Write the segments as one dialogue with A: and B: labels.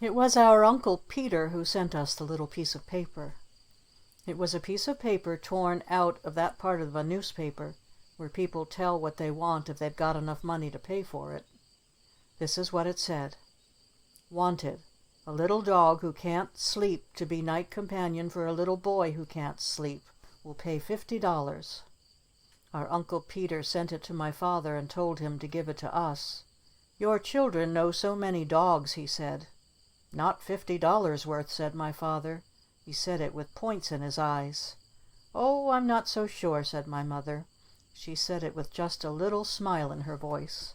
A: It was our Uncle Peter who sent us the little piece of paper. It was a piece of paper torn out of that part of a newspaper where people tell what they want if they've got enough money to pay for it. This is what it said. Wanted. A little dog who can't sleep to be night companion for a little boy who can't sleep. Will pay $50. Our Uncle Peter sent it to my father and told him to give it to us. Your children know so many dogs, he said. Not $50 worth, said my father. He said it with points in his eyes. Oh, I'm not so sure, said my mother. She said it with just a little smile in her voice.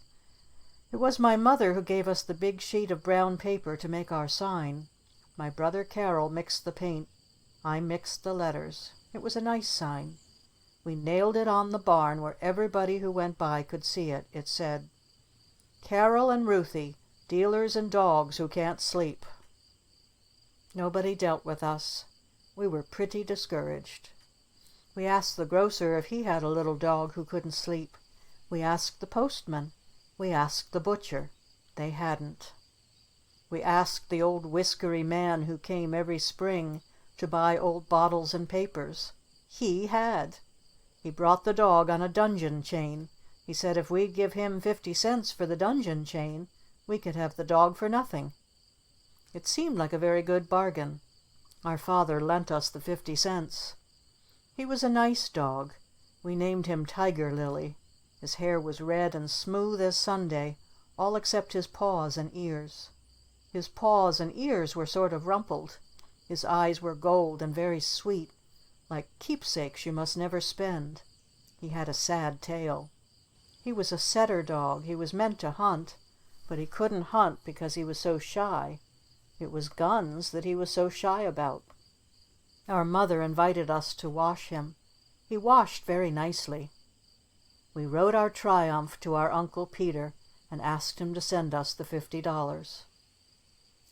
A: It was my mother who gave us the big sheet of brown paper to make our sign. My brother Carol mixed the paint. I mixed the letters. It was a nice sign. We nailed it on the barn where everybody who went by could see it. It said, Carol and Ruthie, dealers in dogs who can't sleep. Nobody dealt with us. We were pretty discouraged. We asked the grocer if he had a little dog who couldn't sleep. We asked the postman. We asked the butcher. They hadn't. We asked the old whiskery man who came every spring to buy old bottles and papers. He had. He brought the dog on a dungeon chain. He said if we'd give him 50 cents for the dungeon chain, we could have the dog for nothing. It seemed like a very good bargain. Our father lent us the 50 cents. He was a nice dog. We named him Tiger Lily. His hair was red and smooth as Sunday, all except his paws and ears. His paws and ears were sort of rumpled. His eyes were gold and very sweet, like keepsakes you must never spend. He had a sad tail. He was a setter dog. He was meant to hunt, but he couldn't hunt because he was so shy. It was guns that he was so shy about. Our mother invited us to wash him. He washed very nicely. We wrote our triumph to our Uncle Peter and asked him to send us the $50.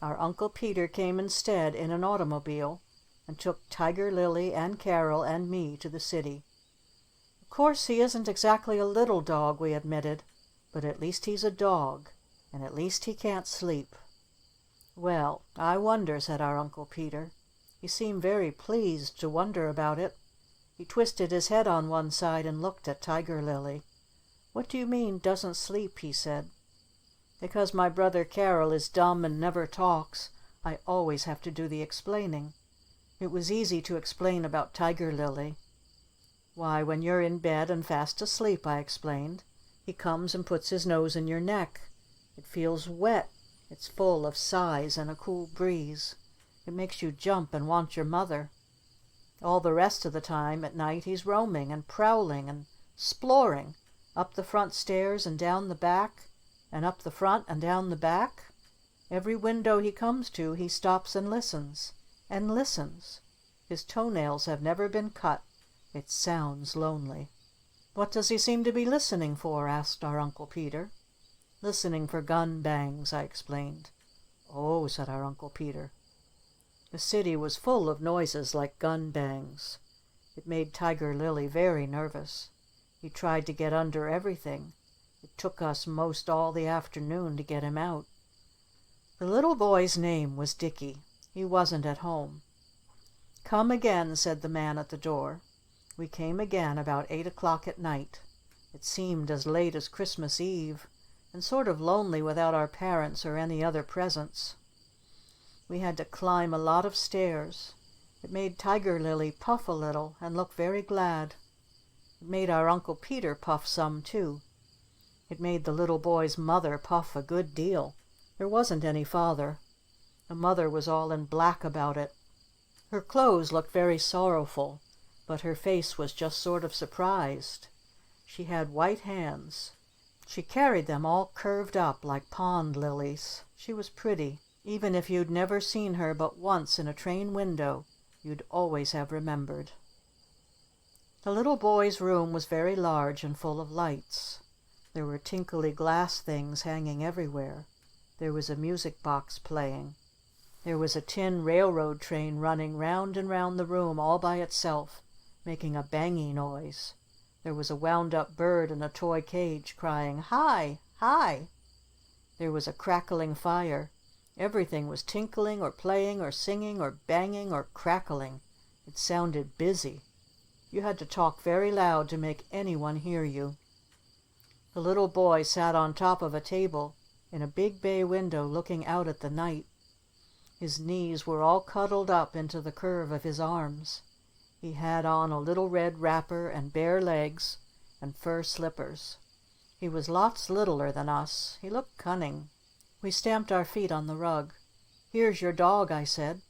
A: Our Uncle Peter came instead in an automobile and took Tiger Lily and Carol and me to the city. Of course he isn't exactly a little dog, we admitted, but at least he's a dog, and at least he can't sleep. Well, I wonder, said our Uncle Peter. He seemed very pleased to wonder about it. He twisted his head on one side and looked at Tiger Lily. What do you mean, doesn't sleep? He said. Because my brother Carol is dumb and never talks, I always have to do the explaining. It was easy to explain about Tiger Lily. Why, when you're in bed and fast asleep, I explained, he comes and puts his nose in your neck. It feels wet. It's full of sighs and a cool breeze. It makes you jump and want your mother. All the rest of the time at night he's roaming and prowling and sploring, up the front stairs and down the back, and up the front and down the back. Every window he comes to he stops and listens, and listens. His toenails have never been cut. It sounds lonely. What does he seem to be listening for? Asked our Uncle Peter. Listening for gun bangs, I explained. Oh, said our Uncle Peter. The city was full of noises like gun bangs. It made Tiger Lily very nervous. He tried to get under everything. It took us most all the afternoon to get him out. The little boy's name was Dickie. He wasn't at home. Come again, said the man at the door. We came again about 8 o'clock at night. It seemed as late as Christmas Eve, and sort of lonely without our parents or any other presents. We had to climb a lot of stairs. It made Tiger Lily puff a little and look very glad. It made our Uncle Peter puff some too. It made the little boy's mother puff a good deal. There wasn't any father. The mother was all in black about it. Her clothes looked very sorrowful, but her face was just sort of surprised. She had white hands. She carried them all curved up like pond lilies. She was pretty. Even if you'd never seen her but once in a train window, you'd always have remembered. The little boy's room was very large and full of lights. There were tinkly glass things hanging everywhere. There was a music box playing. There was a tin railroad train running round and round the room all by itself, making a bangy noise. There was a wound-up bird in a toy cage crying, "Hi! Hi!" There was a crackling fire. Everything was tinkling or playing or singing or banging or crackling. It sounded busy. You had to talk very loud to make anyone hear you. The little boy sat on top of a table in a big bay window looking out at the night. His knees were all cuddled up into the curve of his arms. He had on a little red wrapper and bare legs and fur slippers. He was lots littler than us. He looked cunning. We stamped our feet on the rug. "Here's your dog," I said.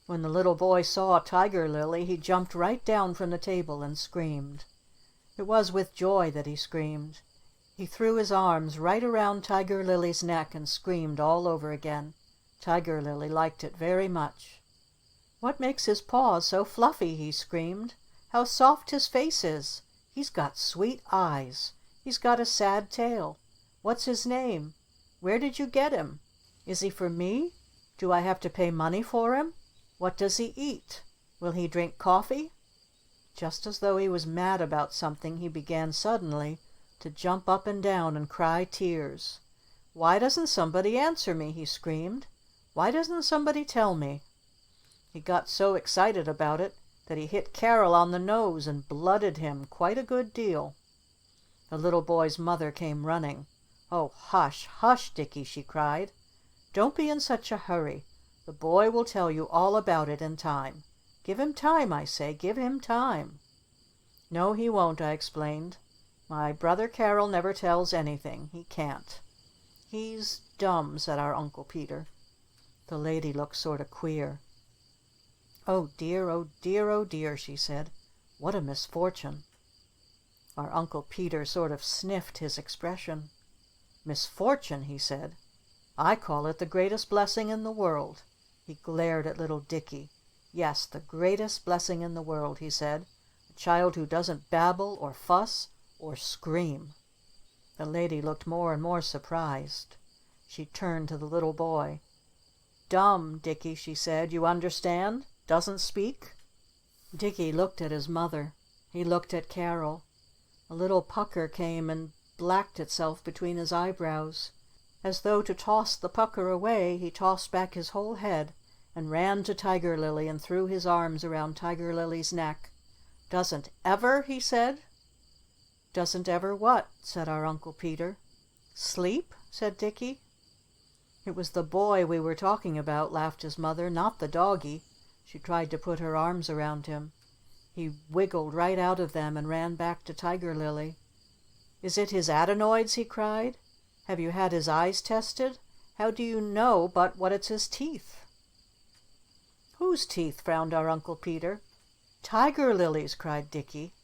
A: When the little boy saw Tiger Lily, he jumped right down from the table and screamed. It was with joy that he screamed. He threw his arms right around Tiger Lily's neck and screamed all over again. Tiger Lily liked it very much. "What makes his paws so fluffy?" he screamed. "How soft his face is! He's got sweet eyes. He's got a sad tail. What's his name? Where did you get him? Is he for me? Do I have to pay money for him? What does he eat? Will he drink coffee?" Just as though he was mad about something, he began suddenly to jump up and down and cry tears. "Why doesn't somebody answer me?" he screamed. "Why doesn't somebody tell me?" He got so excited about it that he hit Carol on the nose and blooded him quite a good deal. The little boy's mother came running. "Oh, hush, hush, Dickie," she cried. "Don't be in such a hurry. The boy will tell you all about it in time. Give him time, I say. Give him time." "No, he won't," I explained. "My brother Carol never tells anything. He can't." "He's dumb," said our Uncle Peter. The lady looked sort of queer. "Oh dear, oh dear, oh dear," she said. "What a misfortune." Our Uncle Peter sort of sniffed his expression. "Misfortune," he said. "I call it the greatest blessing in the world." He glared at little Dickie. "Yes, the greatest blessing in the world," he said. "A child who doesn't babble or fuss or scream." The lady looked more and more surprised. She turned to the little boy. "Dumb, Dickie," she said. "You understand? Doesn't speak?" Dickie looked at his mother. He looked at Carol. A little pucker came and blacked itself between his eyebrows. As though to toss the pucker away, he tossed back his whole head and ran to Tiger Lily and threw his arms around Tiger Lily's neck. "Doesn't ever?" he said. "Doesn't ever what?" said our Uncle Peter. "Sleep?" said Dickie. "It was the boy we were talking about," laughed his mother, "not the doggie." She tried to put her arms around him. He wiggled right out of them and ran back to Tiger Lily. "Is it his adenoids?" he cried. "Have you had his eyes tested? How do you know but what it's his teeth?" "Whose teeth?" frowned our Uncle Peter. "Tiger Lily's!" cried Dickie.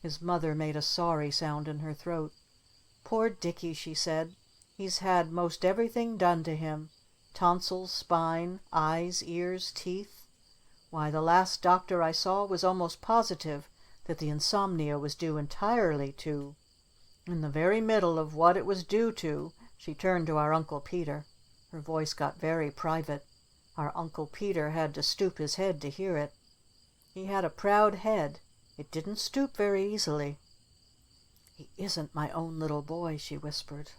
A: His mother made a sorry sound in her throat. "Poor Dickie," she said. "He's had most everything done to him. Tonsils, spine, eyes, ears, teeth. Why, the last doctor I saw was almost positive that the insomnia was due entirely to—" In the very middle of what it was due to, she turned to our Uncle Peter. Her voice got very private. Our Uncle Peter had to stoop his head to hear it. He had a proud head. It didn't stoop very easily. "He isn't my own little boy," she whispered.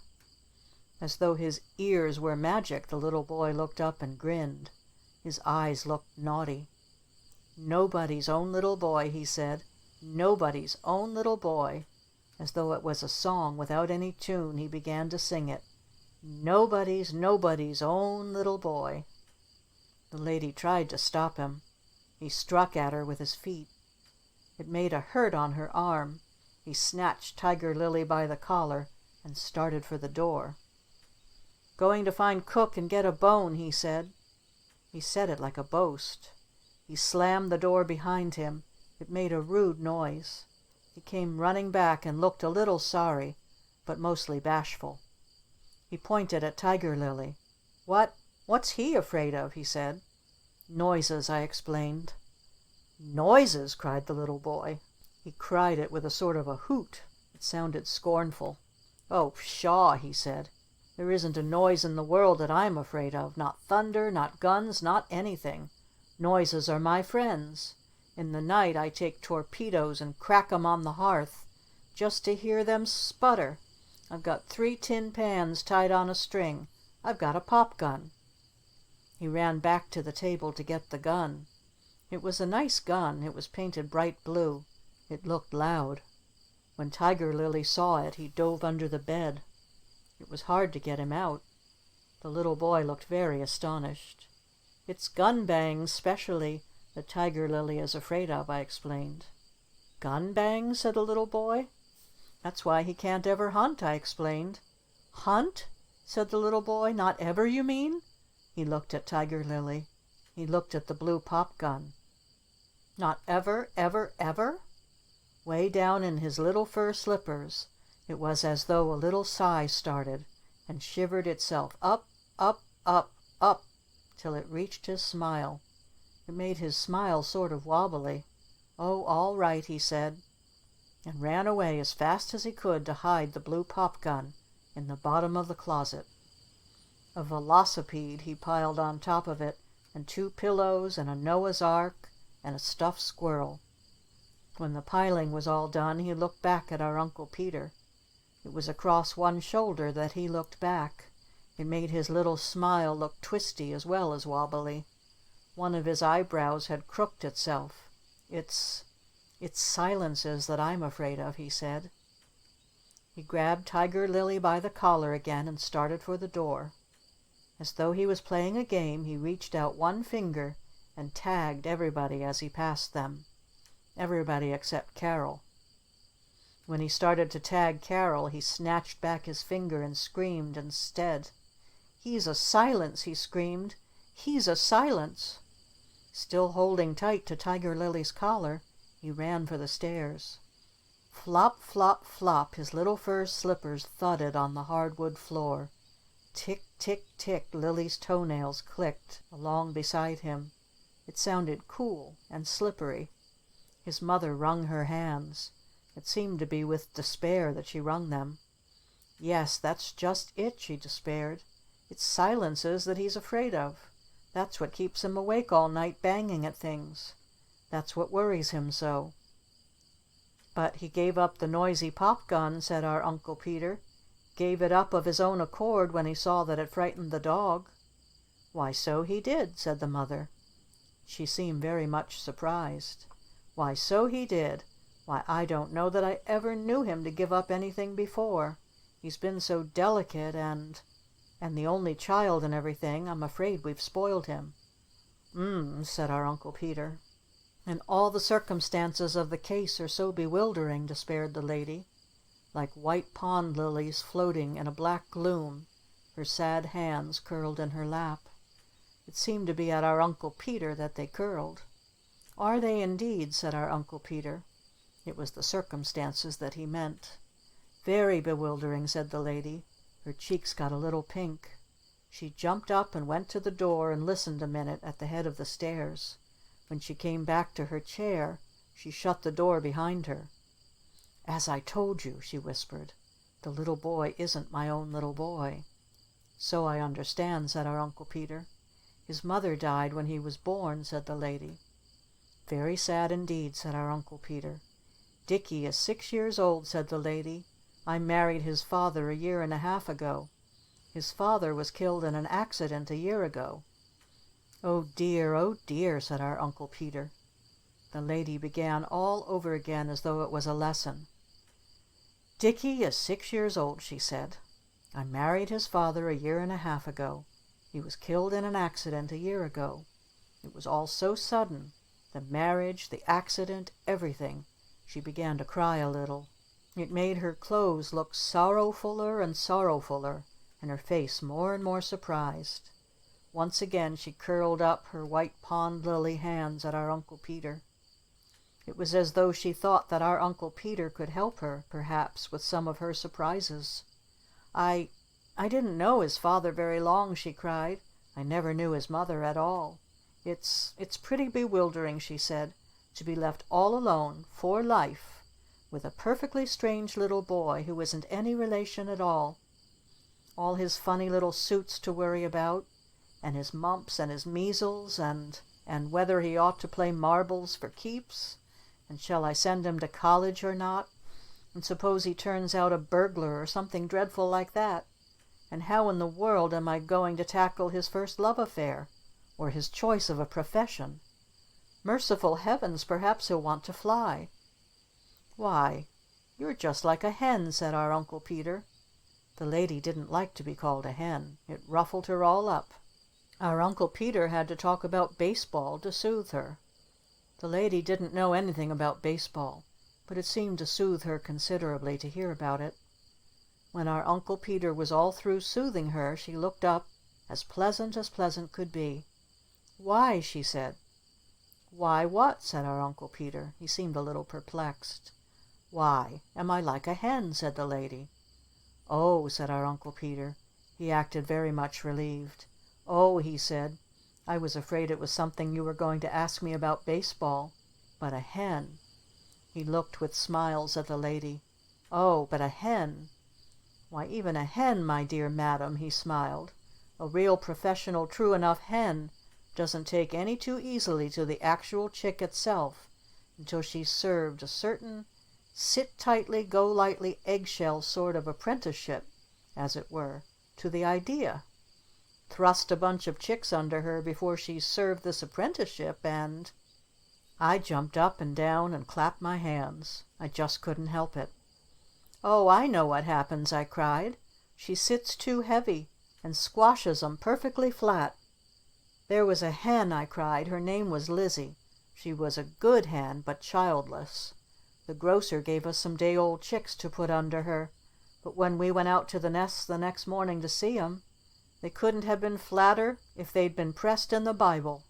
A: As though his ears were magic, the little boy looked up and grinned. His eyes looked naughty. "Nobody's own little boy," he said. "Nobody's own little boy." As though it was a song without any tune, he began to sing it. "Nobody's own little boy." The lady tried to stop him. He struck at her with his feet. It made a hurt on her arm. He snatched Tiger Lily by the collar and started for the door. "Going to find cook and get a bone," he said. He said it like a boast. He slammed the door behind him. It made a rude noise. He came running back and looked a little sorry, but mostly bashful. He pointed at Tiger Lily. "What's he afraid of?" he said. "Noises," I explained. "Noises!" cried the little boy. He cried it with a sort of a hoot. It sounded scornful. "Oh, pshaw!" he said. "There isn't a noise in the world that I'm afraid of. Not thunder, not guns, not anything. Noises are my friends. In the night I take torpedoes and crack 'em on the hearth just to hear them sputter. I've got 3 tin pans tied on a string. I've got a pop gun." He ran back to the table to get the gun. It was a nice gun. It was painted bright blue. It looked loud. When Tiger Lily saw it, he dove under the bed. It was hard to get him out. The little boy looked very astonished. "It's gun bangs, specially, that Tiger Lily is afraid of," I explained. "Gun bangs?" said the little boy. "That's why he can't ever hunt," I explained. "Hunt?" said the little boy. "Not ever, you mean?" He looked at Tiger Lily. He looked at the blue pop gun. "Not ever, ever, ever?" Way down in his little fur slippers it was as though a little sigh started and shivered itself up, up, up, up, till it reached his smile. It made his smile sort of wobbly. "Oh, all right," he said, and ran away as fast as he could to hide the blue pop gun in the bottom of the closet. A velocipede he piled on top of it, and 2 pillows, and a Noah's Ark, and a stuffed squirrel. When the piling was all done, he looked back at our Uncle Peter. It was across one shoulder that he looked back. It made his little smile look twisty as well as wobbly. One of his eyebrows had crooked itself. It's silences that I'm afraid of," he said. He grabbed Tiger Lily by the collar again and started for the door. As though he was playing a game, he reached out one finger and tagged everybody as he passed them. Everybody except Carol. When he started to tag Carol, he snatched back his finger and screamed instead. "He's a silence!" he screamed. "He's a silence!" Still holding tight to Tiger Lily's collar, he ran for the stairs. Flop, flop, flop, his little fur slippers thudded on the hardwood floor. Tick, tick, tick, Lily's toenails clicked along beside him. It sounded cool and slippery. His mother wrung her hands. It seemed to be with despair that she wrung them. "Yes, that's just it," she despaired. "It's silences that he's afraid of. That's what keeps him awake all night banging at things. That's what worries him so." "But he gave up the noisy pop gun," said our Uncle Peter. "Gave it up of his own accord when he saw that it frightened the dog." "Why, so he did," said the mother. She seemed very much surprised. "Why, so he did. Why, I don't know that I ever knew him to give up anything before. He's been so delicate and the only child and everything. I'm afraid we've spoiled him." Said our Uncle Peter. "And all the circumstances of the case are so bewildering," despaired the lady. Like white pond lilies floating in a black gloom, her sad hands curled in her lap. It seemed to be at our Uncle Peter that they curled. "Are they indeed?" said our Uncle Peter. It was the circumstances that he meant. "Very bewildering," said the lady. Her cheeks got a little pink. She jumped up and went to the door and listened a minute at the head of the stairs. When she came back to her chair, she shut the door behind her. "As I told you," she whispered, "the little boy isn't my own little boy." "So I understand," said our Uncle Peter. "His mother died when he was born," said the lady. "Very sad indeed," said our Uncle Peter. "Dickie is 6 years old," said the lady. "I married his father a year and a half ago. His father was killed in an accident a year ago." "Oh dear," said our Uncle Peter. The lady began all over again as though it was a lesson. "Dickie is 6 years old," she said. "I married his father a year and a half ago. He was killed in an accident a year ago. It was all so sudden. The marriage, the accident, everything." She began to cry a little. It made her clothes look sorrowfuller and sorrowfuller, and her face more and more surprised. Once again she curled up her white pond lily hands at our Uncle Peter. It was as though she thought that our Uncle Peter could help her, perhaps, with some of her surprises. I didn't know his father very long," she cried. "I never knew his mother at all. It's pretty bewildering," she said, "to be left all alone, for life, with a perfectly strange little boy who isn't any relation at all. All his funny little suits to worry about, and his mumps and his measles, and whether he ought to play marbles for keeps, and shall I send him to college or not, and suppose he turns out a burglar or something dreadful like that, and how in the world am I going to tackle his first love affair? or his choice of a profession. Merciful heavens, perhaps he'll want to fly. Why, you're just like a hen, said our Uncle Peter. The lady didn't like to be called a hen. It ruffled her all up. Our Uncle Peter had to talk about baseball to soothe her. The lady didn't know anything about baseball, but it seemed to soothe her considerably to hear about it. When our Uncle Peter was all through soothing her, she looked up, as pleasant could be. "Why?" she said. "Why what?" said our Uncle Peter. He seemed a little perplexed. "Why, am I like a hen?" said the lady. "Oh," said our Uncle Peter. He acted very much relieved. "Oh," he said, "I was afraid it was something you were going to ask me about baseball. But a hen." He looked with smiles at the lady. "Oh, but a hen. Why, even a hen, my dear madam," he smiled. "A real professional true enough hen doesn't take any too easily to the actual chick itself until she's served a certain sit-tightly-go-lightly eggshell sort of apprenticeship, as it were, to the idea. Thrust a bunch of chicks under her before she's served this apprenticeship and—" I jumped up and down and clapped my hands. I just couldn't help it. "Oh, I know what happens," I cried. "She sits too heavy and squashes 'em perfectly flat. There was a hen," I cried. "Her name was Lizzie. She was a good hen, but childless. The grocer gave us some day-old chicks to put under her, but when we went out to the nests the next morning to see 'em, they couldn't have been flatter if they'd been pressed in the Bible.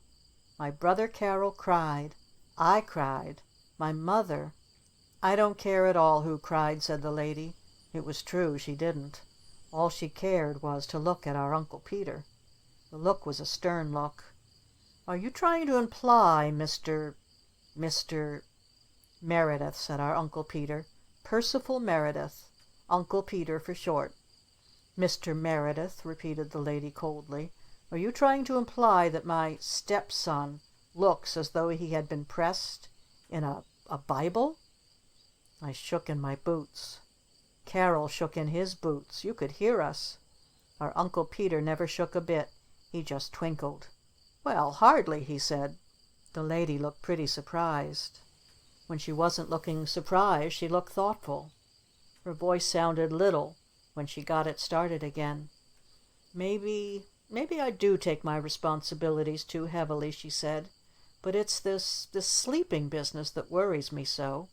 A: My brother Carol cried. I cried. My mother—" "I don't care at all who cried," said the lady. It was true, she didn't. All she cared was to look at our Uncle Peter. The look was a stern look. "Are you trying to imply, Mr. Meredith," said our Uncle Peter. "Percival Meredith. Uncle Peter for short." "Mr. Meredith," repeated the lady coldly. "Are you trying to imply that my stepson looks as though he had been pressed in a Bible?" I shook in my boots. Carol shook in his boots. You could hear us. Our Uncle Peter never shook a bit. He just twinkled. "Well, hardly," he said. The lady looked pretty surprised. When she wasn't looking surprised, she looked thoughtful. Her voice sounded little when she got it started again. Maybe I do take my responsibilities too heavily," she said. "But it's this sleeping business that worries me so."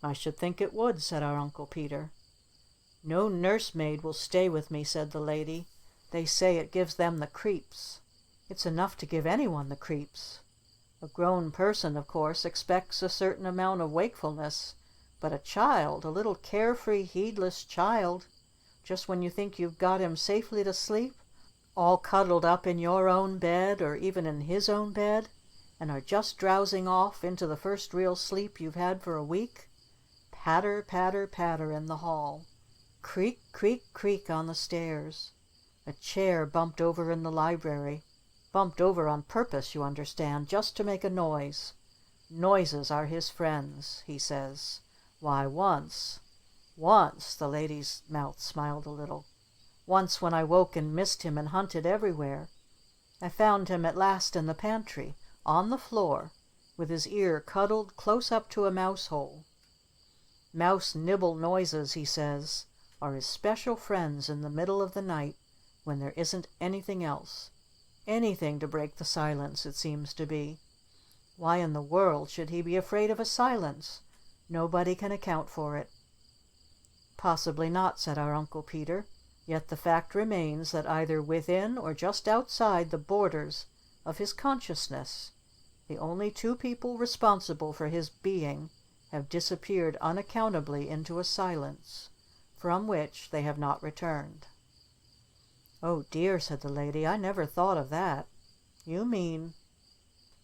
A: "I should think it would," said our Uncle Peter. "No nursemaid will stay with me," said the lady. "They say it gives them the creeps. It's enough to give anyone the creeps. A grown person, of course, expects a certain amount of wakefulness, but a child, a little carefree, heedless child, just when you think you've got him safely to sleep, all cuddled up in your own bed or even in his own bed, and are just drowsing off into the first real sleep you've had for a week. Patter, patter, patter in the hall. Creak, creak, creak on the stairs. A chair bumped over in the library. Bumped over on purpose, you understand, just to make a noise. Noises are his friends, he says. Why, once, the lady's mouth smiled a little. Once when I woke and missed him and hunted everywhere, I found him at last in the pantry, on the floor, with his ear cuddled close up to a mouse hole. Mouse nibble noises, he says, are his special friends in the middle of the night when there isn't anything else. Anything to break the silence, it seems to be. Why in the world should he be afraid of a silence? Nobody can account for it. Possibly not, said our Uncle Peter, yet the fact remains that either within or just outside the borders of his consciousness, the only two people responsible for his being have disappeared unaccountably into a silence, from which they have not returned. "Oh dear," said the lady, "I never thought of that. You mean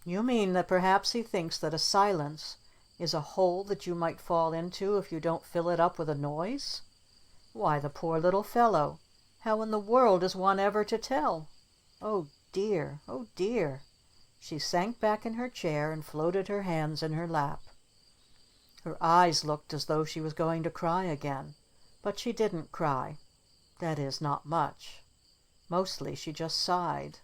A: that perhaps he thinks that a silence is a hole that you might fall into if you don't fill it up with a noise? Why, the poor little fellow! How in the world is one ever to tell? Oh dear, oh dear!" She sank back in her chair and floated her hands in her lap. Her eyes looked as though she was going to cry again, but she didn't cry. That is, not much. Mostly she just sighed.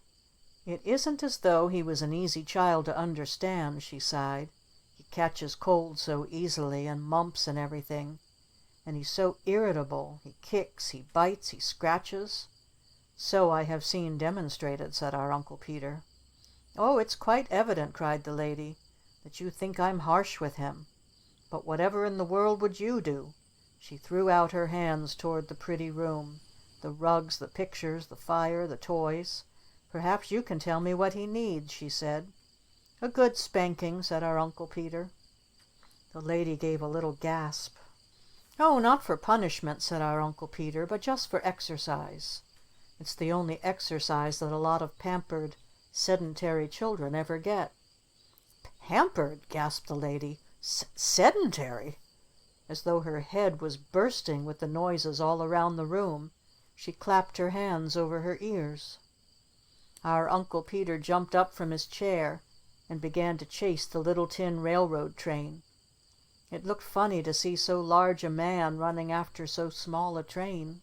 A: It isn't as though he was an easy child to understand, she sighed. He catches cold so easily, and mumps and everything. And he's so irritable. He kicks, he bites, he scratches. So I have seen demonstrated, said our Uncle Peter. Oh, it's quite evident, cried the lady, that you think I'm harsh with him. But whatever in the world would you do? She threw out her hands toward the pretty room, the rugs, the pictures, the fire, the toys. Perhaps you can tell me what he needs, she said. A good spanking, said our Uncle Peter. The lady gave a little gasp. Oh, not for punishment, said our Uncle Peter, but just for exercise. It's the only exercise that a lot of pampered, sedentary children ever get. Pampered, gasped the lady. Sedentary? As though her head was bursting with the noises all around the room, she clapped her hands over her ears. Our Uncle Peter jumped up from his chair and began to chase the little tin railroad train. It looked funny to see so large a man running after so small a train.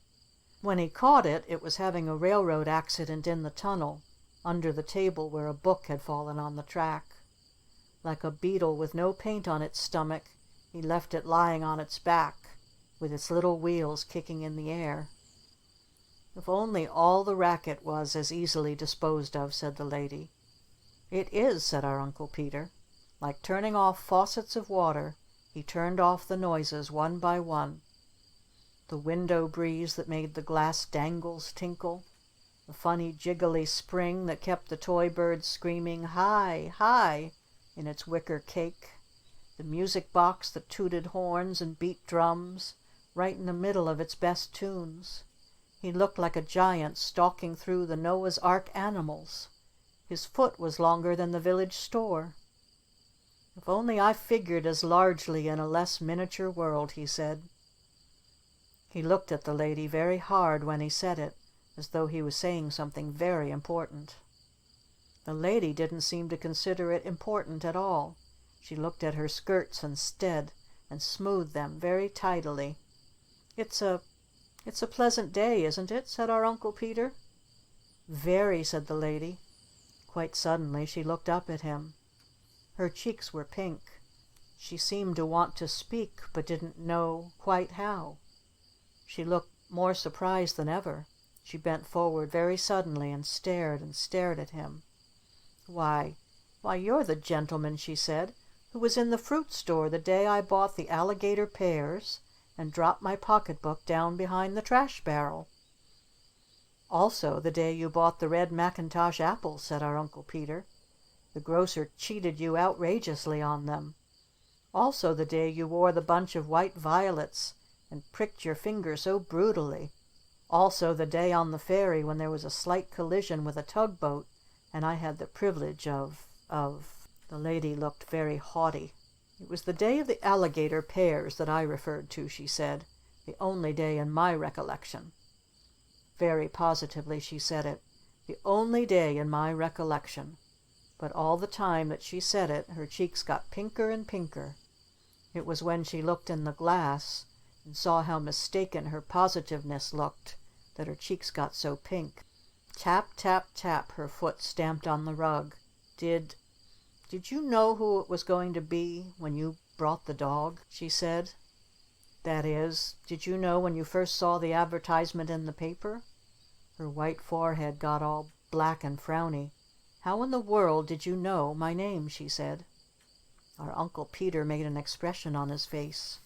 A: When he caught it, it was having a railroad accident in the tunnel, under the table where a book had fallen on the track. Like a beetle with no paint on its stomach, he left it lying on its back, with its little wheels kicking in the air. If only all the racket was as easily disposed of, said the lady. It is, said our Uncle Peter. Like turning off faucets of water, he turned off the noises one by one. The window breeze that made the glass dangles tinkle, the funny jiggly spring that kept the toy bird screaming "Hi! Hi!" in its wicker cake, the music box that tooted horns and beat drums right in the middle of its best tunes. He looked like a giant stalking through the Noah's Ark animals. His foot was longer than the village store. If only I figured as largely in a less miniature world, he said. He looked at the lady very hard when he said it, as though he was saying something very important. The lady didn't seem to consider it important at all. She looked at her skirts instead and smoothed them very tidily. It's a pleasant day, isn't it?" said our Uncle Peter. "Very," said the lady. Quite suddenly she looked up at him. Her cheeks were pink. She seemed to want to speak, but didn't know quite how. She looked more surprised than ever. She bent forward very suddenly and stared at him. Why, you're the gentleman," she said, "who was in the fruit store the day I bought the alligator pears and dropped my pocketbook down behind the trash barrel." "Also the day you bought the red Macintosh apples," said our Uncle Peter. "The grocer cheated you outrageously on them. Also the day you wore the bunch of white violets and pricked your finger so brutally. Also the day on the ferry when there was a slight collision with a tugboat and I had the privilege of... The lady looked very haughty. "It was the day of the alligator pears that I referred to," she said. "The only day in my recollection." Very positively she said it. "The only day in my recollection." But all the time that she said it, her cheeks got pinker and pinker. It was when she looked in the glass and saw how mistaken her positiveness looked that her cheeks got so pink. Tap, tap, tap, her foot stamped on the rug. Did you know who it was going to be when you brought the dog?" she said. "That is, did you know when you first saw the advertisement in the paper?" Her white forehead got all black and frowny. "How in the world did you know my name?" she said. Our Uncle Peter made an expression on his face.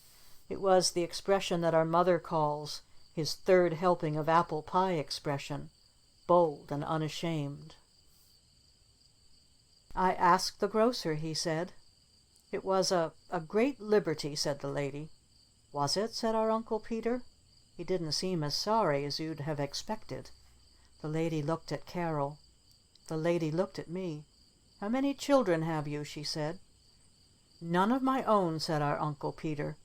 A: It was the expression that our mother calls his third helping of apple pie expression, bold and unashamed. "I asked the grocer," he said. "It was a great liberty," said the lady. "Was it?" said our Uncle Peter. He didn't seem as sorry as you'd have expected. The lady looked at Carol. The lady looked at me. "How many children have you?" she said. "None of my own," said our Uncle Peter,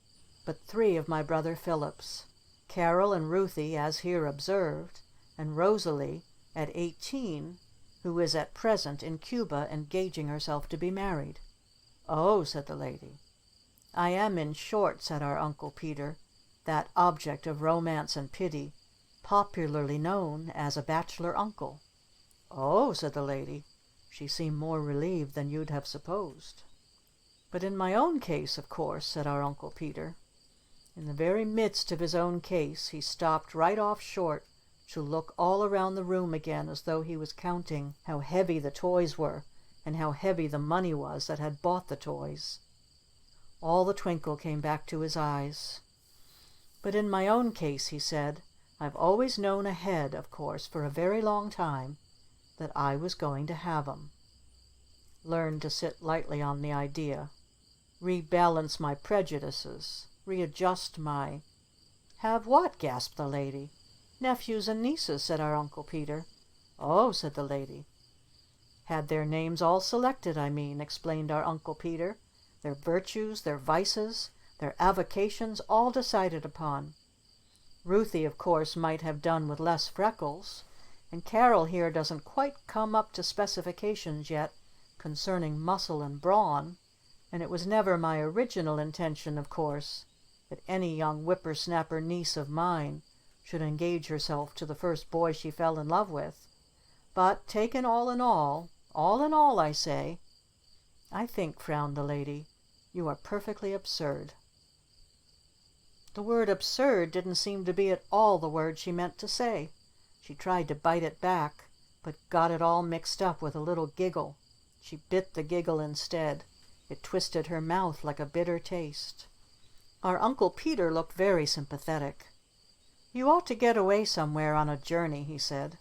A: "but 3 of my brother Philip's. Carol and Ruthie, as here observed, and Rosalie, at 18, who is at present in Cuba engaging herself to be married." "Oh," said the lady. "I am, in short," said our Uncle Peter, "that object of romance and pity, popularly known as a bachelor uncle." "Oh," said the lady. She seemed more relieved than you'd have supposed. "But in my own case, of course," said our Uncle Peter. In the very midst of his own case he stopped right off short to look all around the room again as though he was counting how heavy the toys were and how heavy the money was that had bought the toys. All the twinkle came back to his eyes. "But in my own case," he said, "I've always known ahead, of course, for a very long time, that I was going to have 'em. Learned to sit lightly on the idea. Rebalance my prejudices. Readjust my—" "Have what?" gasped the lady. "Nephews and nieces," said our Uncle Peter. "Oh," said the lady. "Had their names all selected, I mean," explained our Uncle Peter. "Their virtues, their vices, their avocations all decided upon. Ruthie, of course, might have done with less freckles, and Carol here doesn't quite come up to specifications yet concerning muscle and brawn, and it was never my original intention, of course, that any young whippersnapper niece of mine should engage herself to the first boy she fell in love with. But taken all in all, I say—" "I think," frowned the lady, "you are perfectly absurd." The word absurd didn't seem to be at all the word she meant to say. She tried to bite it back, but got it all mixed up with a little giggle. She bit the giggle instead. It twisted her mouth like a bitter taste. Our Uncle Peter looked very sympathetic. "You ought to get away somewhere on a journey," he said.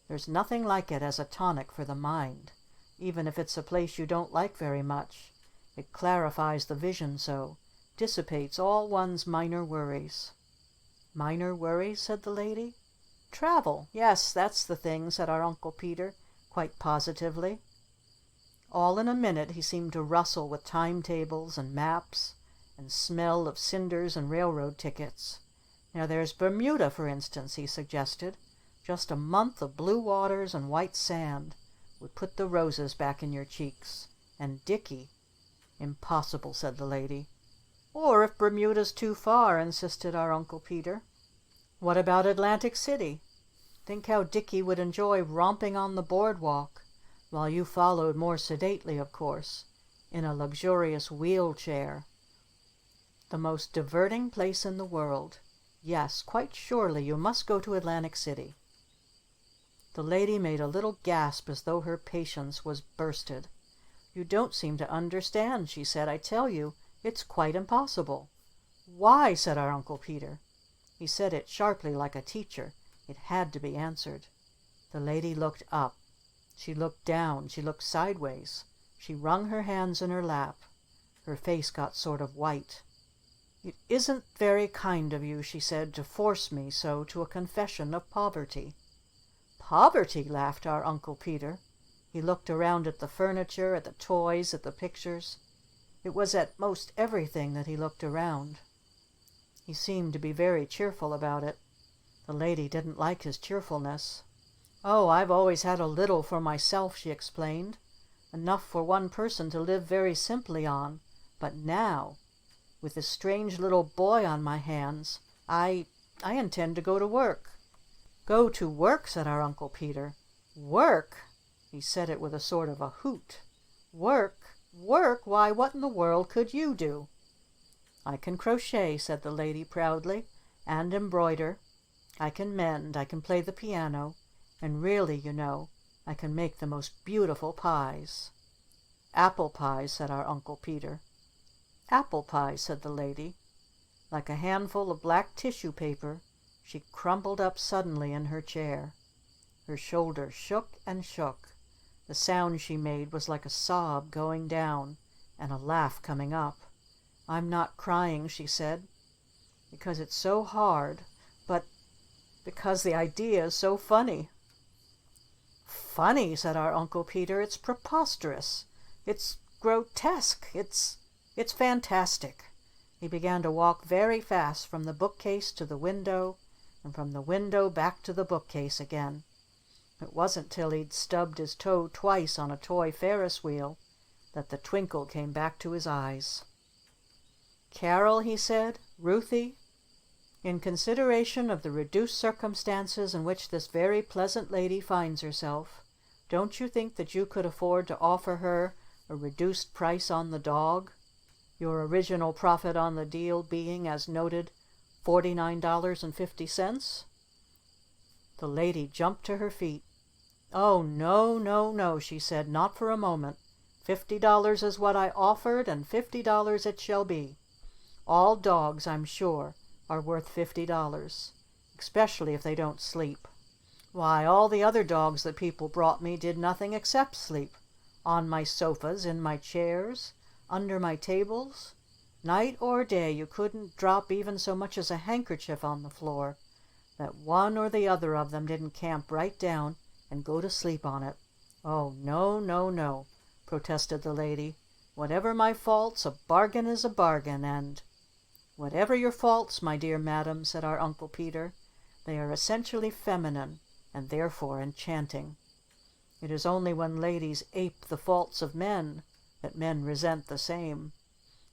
A: "There's nothing like it as a tonic for the mind, even if it's a place you don't like very much. It clarifies the vision so, dissipates all one's minor worries." "Minor worries?" said the lady. "Travel. Yes, that's the thing," said our Uncle Peter, quite positively. All in a minute he seemed to rustle with timetables and maps and smell of cinders and railroad tickets. "Now there's Bermuda, for instance," he suggested. "Just a month of blue waters and white sand would put the roses back in your cheeks. And Dicky—" "Impossible," said the lady. "Or if Bermuda's too far," insisted our Uncle Peter, "what about Atlantic City? Think how Dicky would enjoy romping on the boardwalk, while you followed more sedately, of course, in a luxurious wheel chair. The most diverting place in the world. Yes, quite surely you must go to Atlantic City." The lady made a little gasp as though her patience was bursted. "You don't seem to understand," she said. "I tell you, it's quite impossible." "Why?" said our Uncle Peter. He said it sharply like a teacher. It had to be answered. The lady looked up. She looked down. She looked sideways. She wrung her hands in her lap. Her face got sort of white. "It isn't very kind of you," she said, "to force me so to a confession of poverty." "Poverty?" laughed our Uncle Peter. He looked around at the furniture, at the toys, at the pictures. It was at most everything that he looked around. He seemed to be very cheerful about it. The lady didn't like his cheerfulness. "Oh, I've always had a little for myself," she explained. "Enough for one person to live very simply on. But now, with this strange little boy on my hands, I intend to go to work." "Go to work?" said our Uncle Peter. "Work?" He said it with a sort of a hoot. "Work? Work? Why, what in the world could you do?" "I can crochet," said the lady proudly, "and embroider. I can mend. I can play the piano. And really, you know, I can make the most beautiful pies." "Apple pies," said our Uncle Peter. "Apple pies," said the lady. Like a handful of black tissue paper, she crumpled up suddenly in her chair. Her shoulders shook and shook. The sound she made was like a sob going down and a laugh coming up. "I'm not crying," she said, "because it's so hard, but because the idea is so funny." "Funny?" said our Uncle Peter. "It's preposterous. It's grotesque. It's fantastic." He began to walk very fast from the bookcase to the window, and from the window back to the bookcase again. It wasn't till he'd stubbed his toe twice on a toy Ferris wheel that the twinkle came back to his eyes. "Carol," he said, "Ruthie, in consideration of the reduced circumstances in which this very pleasant lady finds herself, Don't you think that you could afford to offer her a reduced price on the dog? Your original profit on the deal being, as noted, $49.50? The lady jumped to her feet. "Oh, no, no, no," she said. "Not for a moment. $50 is what I offered, and $50 it shall be. All dogs, I'm sure, are worth $50, especially if they don't sleep. Why, all the other dogs that people brought me did nothing except sleep. On my sofas, in my chairs, under my tables. Night or day you couldn't drop even so much as a handkerchief on the floor that one or the other of them didn't camp right down and go to sleep on it. Oh, no, no, no," protested the lady. "Whatever my faults, a bargain is a bargain, and—" "Whatever your faults, my dear madam," said our Uncle Peter, "they are essentially feminine, and therefore enchanting. It is only when ladies ape the faults of men that men resent the same.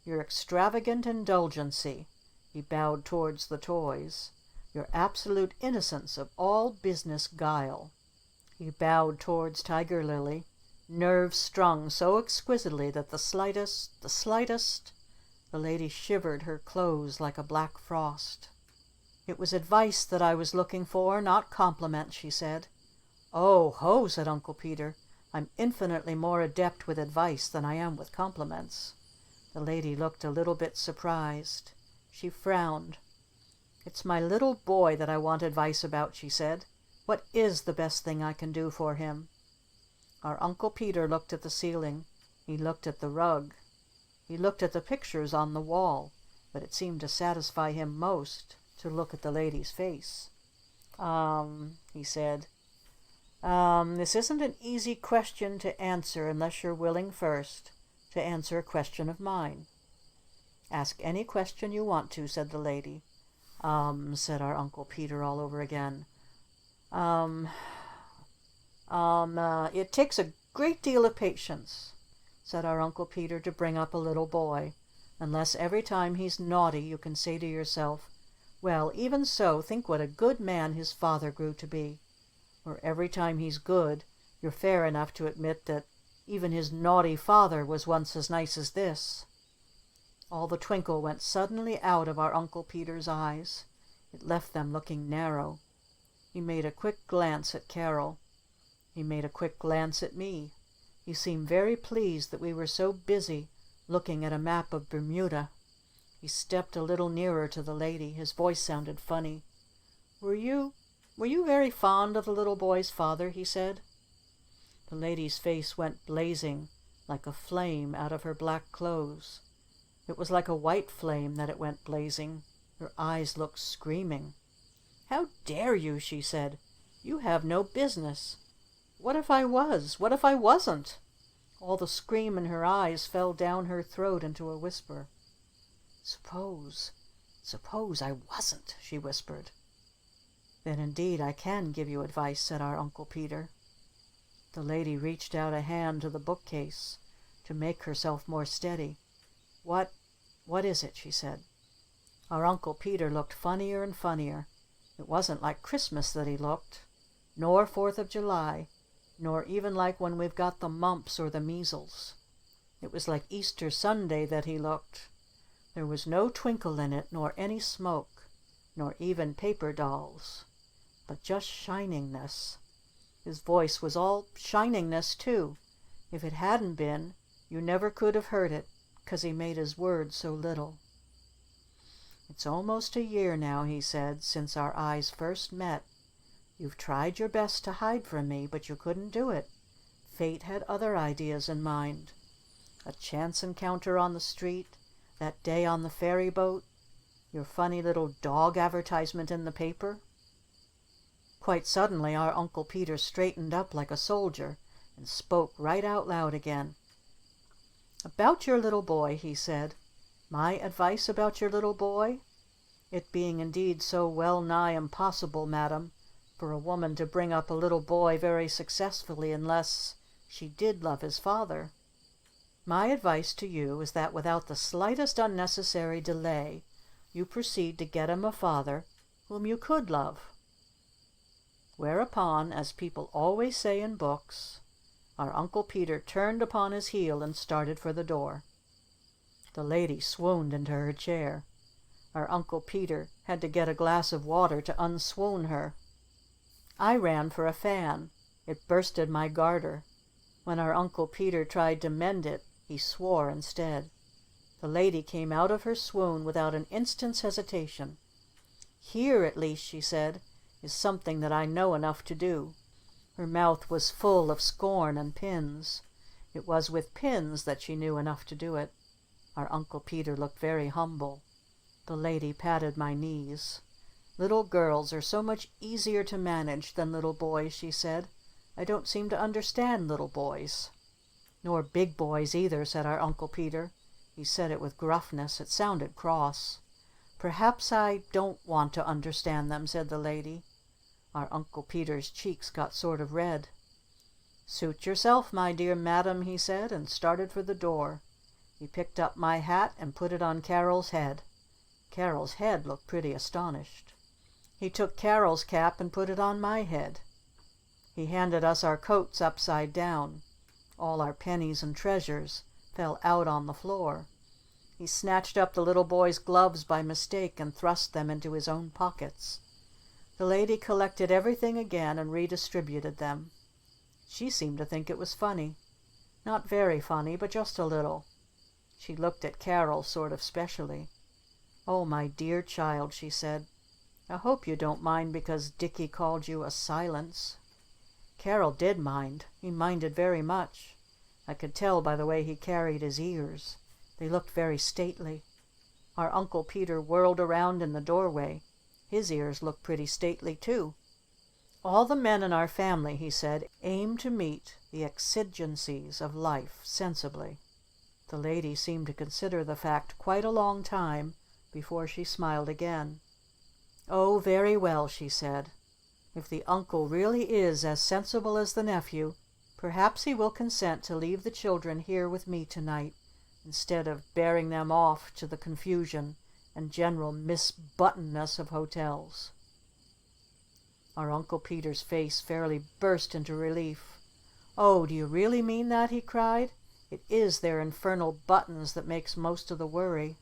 A: Your extravagant indulgency," he bowed towards the toys, "your absolute innocence of all business guile," he bowed towards Tiger Lily, "nerves strung so exquisitely that the slightest, the lady shivered her clothes like a black frost. "It was advice that I was looking for, not compliments," she said. "Oh, ho," said Uncle Peter. "I'm infinitely more adept with advice than I am with compliments." The lady looked a little bit surprised. She frowned. "It's my little boy that I want advice about," she said. "What is the best thing I can do for him?" Our Uncle Peter looked at the ceiling. He looked at the rug. He looked at the pictures on the wall, but it seemed to satisfy him most to look at the lady's face. He said, this isn't an easy question to answer unless you're willing first to answer a question of mine." "Ask any question you want to," said the lady. Said our Uncle Peter all over again. It takes a great deal of patience," said our Uncle Peter, "to bring up a little boy, unless every time he's naughty you can say to yourself, 'Well, even so, think what a good man his father grew to be,' or every time he's good you're fair enough to admit that even his naughty father was once as nice as this." All the twinkle went suddenly out of our Uncle Peter's eyes. It left them looking narrow. He made a quick glance at Carol. He made a quick glance at me. He seemed very pleased that we were so busy looking at a map of Bermuda. He stepped a little nearer to the lady. His voice sounded funny. Were you very fond of the little boy's father?" he said. The lady's face went blazing like a flame out of her black clothes. It was like a white flame that it went blazing. Her eyes looked screaming. "How dare you?" she said. "You have no business. What if I was? What if I wasn't?" All the scream in her eyes fell down her throat into a whisper. Suppose I wasn't," she whispered. "Then indeed I can give you advice," said our Uncle Peter. The lady reached out a hand to the bookcase to make herself more steady. What is it?" she said. Our Uncle Peter looked funnier and funnier. It wasn't like Christmas that he looked, nor 4th of July, nor even like when we've got the mumps or the measles. It was like Easter Sunday that he looked. There was no twinkle in it, nor any smoke, nor even paper dolls, but just shiningness. His voice was all shiningness, too. If it hadn't been, you never could have heard it, 'cause he made his words so little. "It's almost a year now," he said, "since our eyes first met. You've tried your best to hide from me, but you couldn't do it. Fate had other ideas in mind. A chance encounter on the street, that day on the ferry boat, your funny little dog advertisement in the paper." Quite suddenly our Uncle Peter straightened up like a soldier and spoke right out loud again. "About your little boy," he said. "My advice about your little boy? It being indeed so well nigh impossible, madam, for a woman to bring up a little boy very successfully unless she did love his father. My advice to you is that without the slightest unnecessary delay you proceed to get him a father whom you could love. Whereupon, as people always say in books, Our Uncle Peter turned upon his heel and started for the door. The lady swooned into her chair. Our Uncle Peter had to get a glass of water to unswoon her. I ran for a fan. It bursted my garter. When our Uncle Peter tried to mend it, he swore instead. The lady came out of her swoon without an instant's hesitation. "Here, at least," she said, "is something that I know enough to do." Her mouth was full of scorn and pins. It was with pins that she knew enough to do it. Our Uncle Peter looked very humble. The lady patted my knees. "Little girls are so much easier to manage than little boys," she said. "I don't seem to understand little boys." "Nor big boys either," said our Uncle Peter. He said it with gruffness. It sounded cross. "Perhaps I don't want to understand them," said the lady. Our Uncle Peter's cheeks got sort of red. "Suit yourself, my dear madam," he said, and started for the door. He picked up my hat and put it on Carol's head. Carol's head looked pretty astonished. He took Carol's cap and put it on my head. He handed us our coats upside down. All our pennies and treasures fell out on the floor. He snatched up the little boy's gloves by mistake and thrust them into his own pockets. The lady collected everything again and redistributed them. She seemed to think it was funny. Not very funny, but just a little. She looked at Carol sort of specially. "Oh, my dear child," she said, "I hope you don't mind because Dickie called you a Silence." Carol did mind. He minded very much. I could tell by the way he carried his ears. They looked very stately. Our Uncle Peter whirled around in the doorway. His ears looked pretty stately too. "All the men in our family," he said, "aim to meet the exigencies of life sensibly." The lady seemed to consider the fact quite a long time before she smiled again. "Oh, very well," she said. "If the uncle really is as sensible as the nephew, perhaps he will consent to leave the children here with me tonight, instead of bearing them off to the confusion and general misbuttonness of hotels." Our Uncle Peter's face fairly burst into relief. "Oh, do you really mean that?" he cried. "It is their infernal buttons that makes most of the worry.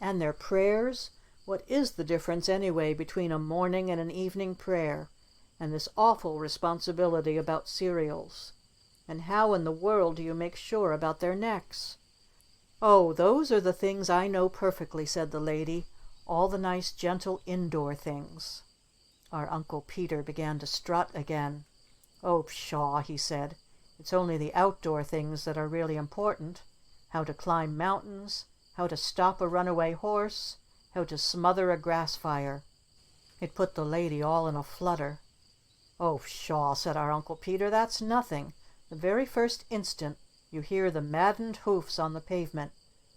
A: And their prayers? What is the difference anyway between a morning and an evening prayer? And this awful responsibility about cereals? And how in the world do you make sure about their necks?" "Oh, those are the things I know perfectly," said the lady. "All the nice gentle indoor things." Our Uncle Peter began to strut again. "Oh, pshaw," he said. "It's only the outdoor things that are really important. How to climb mountains, how to stop a runaway horse, how to smother a grass fire." It put the lady all in a flutter. "Oh, pshaw," said our Uncle Peter. "That's nothing. The very first instant you hear the maddened hoofs on the pavement,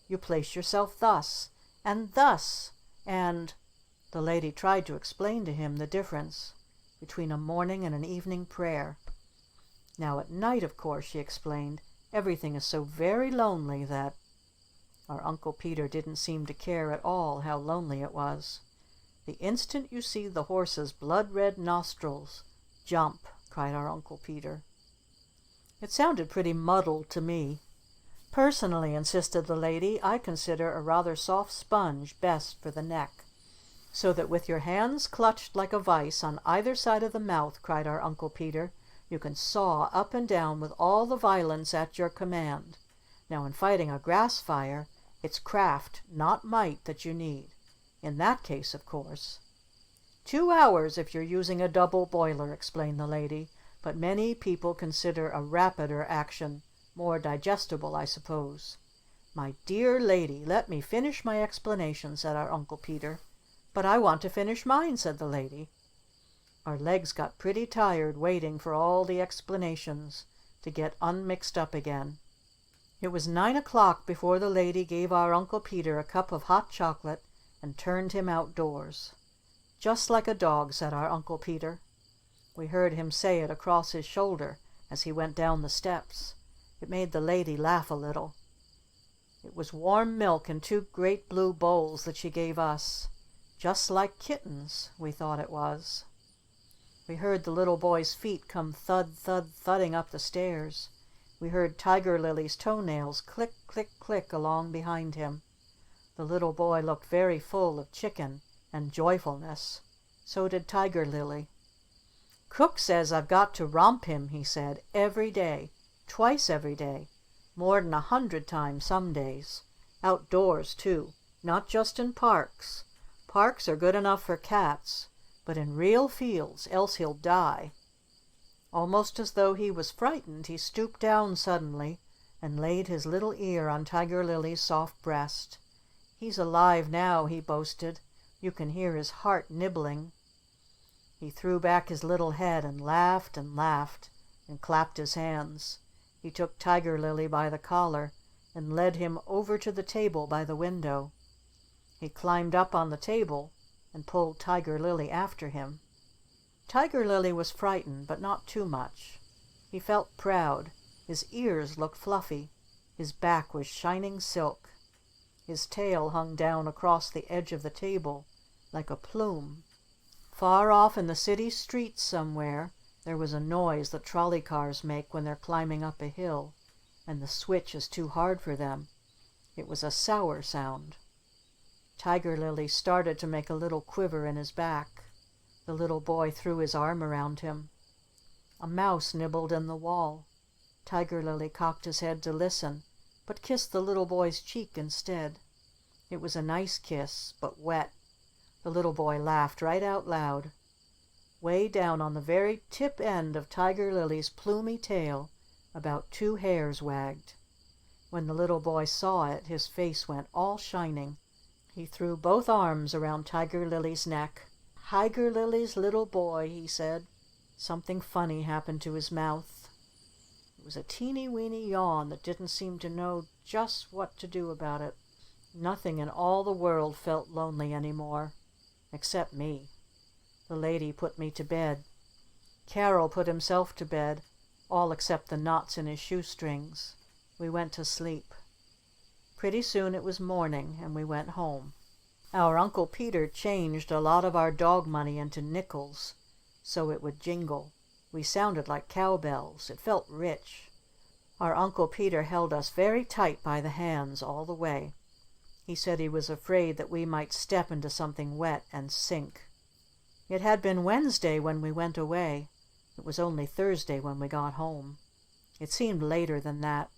A: you place yourself thus, and thus, and—" The lady tried to explain to him the difference between a morning and an evening prayer. "Now at night, of course," she explained, "everything is so very lonely that—" Our Uncle Peter didn't seem to care at all how lonely it was. "The instant you see the horse's blood-red nostrils jump," cried our Uncle Peter. It sounded pretty muddled to me. "Personally," insisted the lady, "I consider a rather soft sponge best for the neck." "So that with your hands clutched like a vice on either side of the mouth," cried our Uncle Peter, "you can saw up and down with all the violence at your command. Now in fighting a grass fire, it's craft, not might, that you need. In that case, of course—" "2 hours if you're using a double boiler," explained the lady. "But many people consider a rapider action more digestible, I suppose." "My dear lady, let me finish my explanation," said our Uncle Peter. "But I want to finish mine," said the lady. Our legs got pretty tired waiting for all the explanations to get unmixed up again. It was 9 o'clock before the lady gave our Uncle Peter a cup of hot chocolate and turned him outdoors. "Just like a dog," said our Uncle Peter. We heard him say it across his shoulder as he went down the steps. It made the lady laugh a little. It was warm milk in 2 great blue bowls that she gave us. Just like kittens, we thought it was. We heard the little boy's feet come thud, thud, thudding up the stairs. We heard Tiger Lily's toenails click, click, click along behind him. The little boy looked very full of chicken and joyfulness. So did Tiger Lily. "Cook says I've got to romp him," he said, "every day. Twice every day. More'n 100 times some days. Outdoors, too. Not just in parks. Parks are good enough for cats. But in real fields, else he'll die." Almost as though he was frightened, he stooped down suddenly and laid his little ear on Tiger Lily's soft breast. "He's alive now," he boasted. "You can hear his heart nibbling." He threw back his little head and laughed and clapped his hands. He took Tiger Lily by the collar and led him over to the table by the window. He climbed up on the table and pulled Tiger Lily after him. Tiger Lily was frightened, but not too much. He felt proud. His ears looked fluffy. His back was shining silk. His tail hung down across the edge of the table like a plume. Far off in the city streets somewhere there was a noise that trolley cars make when they're climbing up a hill, and the switch is too hard for them. It was a sour sound. Tiger Lily started to make a little quiver in his back. The little boy threw his arm around him. A mouse nibbled in the wall. Tiger Lily cocked his head to listen, but kissed the little boy's cheek instead. It was a nice kiss, but wet. The little boy laughed right out loud. Way down on the very tip end of Tiger Lily's plumy tail, about 2 hairs wagged. When the little boy saw it, his face went all shining. He threw both arms around Tiger Lily's neck. "Tiger Lily's little boy," he said. Something funny happened to his mouth. It was a teeny-weeny yawn that didn't seem to know just what to do about it. Nothing in all the world felt lonely anymore. Except me. The lady put me to bed. Carol put himself to bed, all except the knots in his shoestrings. We went to sleep. Pretty soon it was morning, and we went home. Our Uncle Peter changed a lot of our dog money into nickels, so it would jingle. We sounded like cowbells. It felt rich. Our Uncle Peter held us very tight by the hands all the way. He said he was afraid that we might step into something wet and sink. It had been Wednesday when we went away. It was only Thursday when we got home. It seemed later than that.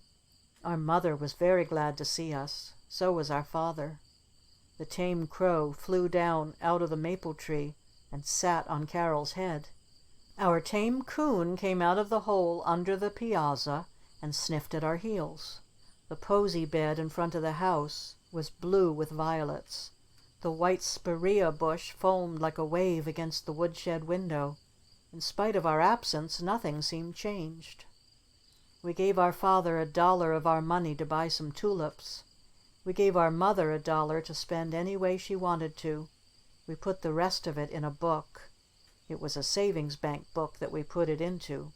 A: Our mother was very glad to see us. So was our father. The tame crow flew down out of the maple tree and sat on Carol's head. Our tame coon came out of the hole under the piazza and sniffed at our heels. The posy bed in front of the house was blue with violets. The white spirea bush foamed like a wave against the woodshed window. In spite of our absence, nothing seemed changed. We gave our father $1 of our money to buy some tulips. We gave our mother $1 to spend any way she wanted to. We put the rest of it in a book. It was a savings bank book that we put it into.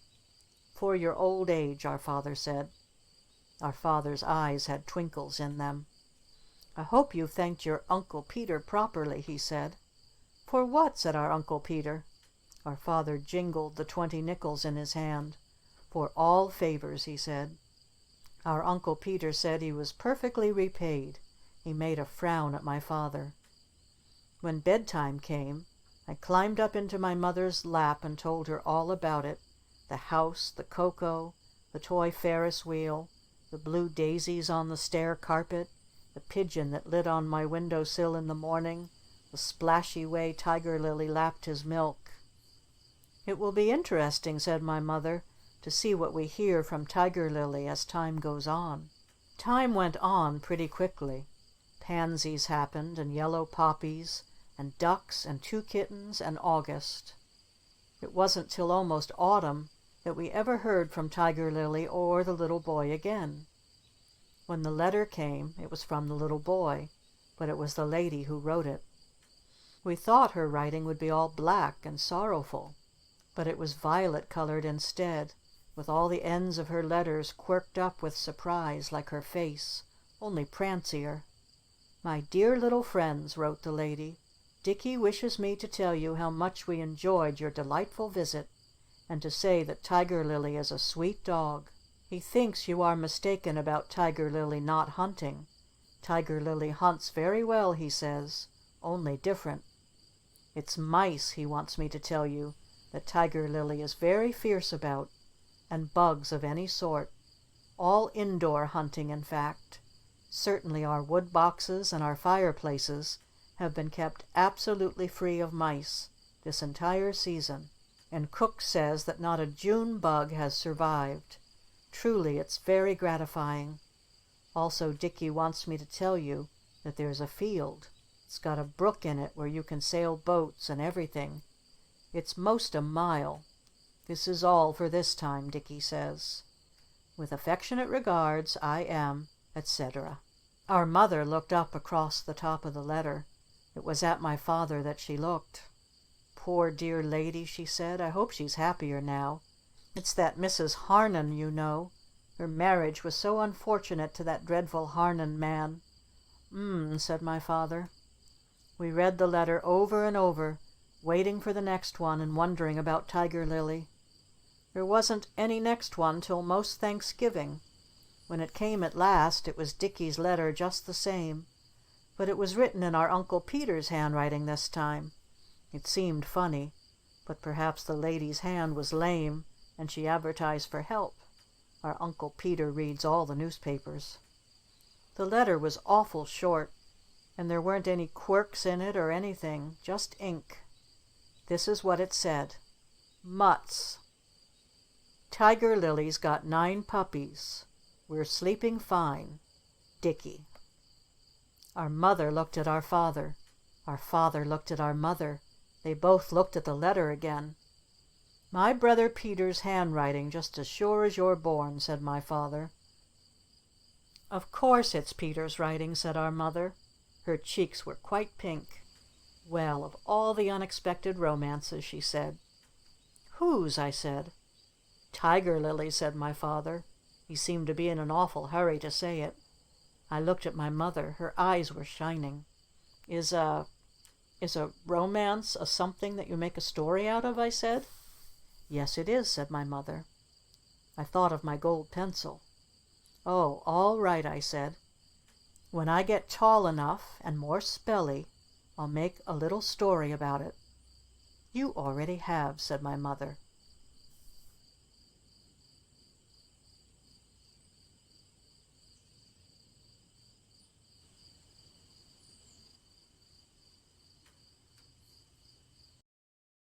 A: "For your old age," our father said. Our father's eyes had twinkles in them. "I hope you thanked your Uncle Peter properly," he said. "For what?" said our Uncle Peter. Our father jingled the 20 nickels in his hand. "For all favors," he said. Our Uncle Peter said he was perfectly repaid. He made a frown at my father. When bedtime came, I climbed up into my mother's lap and told her all about it. The house, the cocoa, the toy Ferris wheel, the blue daisies on the stair carpet, the pigeon that lit on my windowsill in the morning, the splashy way Tiger Lily lapped his milk. "It will be interesting," said my mother, "to see what we hear from Tiger Lily as time goes on." Time went on pretty quickly. Pansies happened, and yellow poppies, and ducks, and 2 kittens, and August. It wasn't till almost autumn that we ever heard from Tiger Lily or the little boy again. When the letter came, it was from the little boy, but it was the lady who wrote it. We thought her writing would be all black and sorrowful, but it was violet colored instead, with all the ends of her letters quirked up with surprise like her face, only prancier. "My dear little friends," wrote the lady, "Dicky wishes me to tell you how much we enjoyed your delightful visit, and to say that Tiger Lily is a sweet dog. He thinks you are mistaken about Tiger Lily not hunting. Tiger Lily hunts very well, he says, only different. It's mice, he wants me to tell you, that Tiger Lily is very fierce about, and bugs of any sort. All indoor hunting, in fact. Certainly our wood boxes and our fireplaces have been kept absolutely free of mice this entire season, and Cook says that not a June bug has survived. Truly, it's very gratifying. Also, Dickie wants me to tell you that there's a field. It's got a brook in it where you can sail boats and everything. It's most a mile. This is all for this time, Dickie says. With affectionate regards, I am, etc. Our mother looked up across the top of the letter. It was at my father that she looked. Poor dear lady, she said. I hope she's happier now. It's that Mrs. Harnon, you know. Her marriage was so unfortunate to that dreadful Harnon man. Said my father. We read the letter over and over, waiting for the next one and wondering about Tiger Lily. There wasn't any next one till most Thanksgiving. When it came at last, it was Dickie's letter just the same, but it was written in our Uncle Peter's handwriting this time. It seemed funny, but perhaps the lady's hand was lame, and she advertised for help. Our Uncle Peter reads all the newspapers. The letter was awful short, and there weren't any quirks in it or anything, just ink. This is what it said. Mutts. Tiger Lily's got 9 puppies. We're sleeping fine. Dickie. Our mother looked at our father. Our father looked at our mother. They both looked at the letter again. My brother Peter's handwriting, just as sure as you're born, said my father. Of course it's Peter's writing, said our mother. Her cheeks were quite pink. Well, of all the unexpected romances, she said. Whose? I said. Tiger Lily, said my father. He seemed to be in an awful hurry to say it. I looked at my mother. Her eyes were shining. Is a romance a something that you make a story out of? I said. Yes, it is, said my mother. I thought of my gold pencil. Oh, all right, I said. When I get tall enough and more spelly, I'll make a little story about it. You already have, said my mother.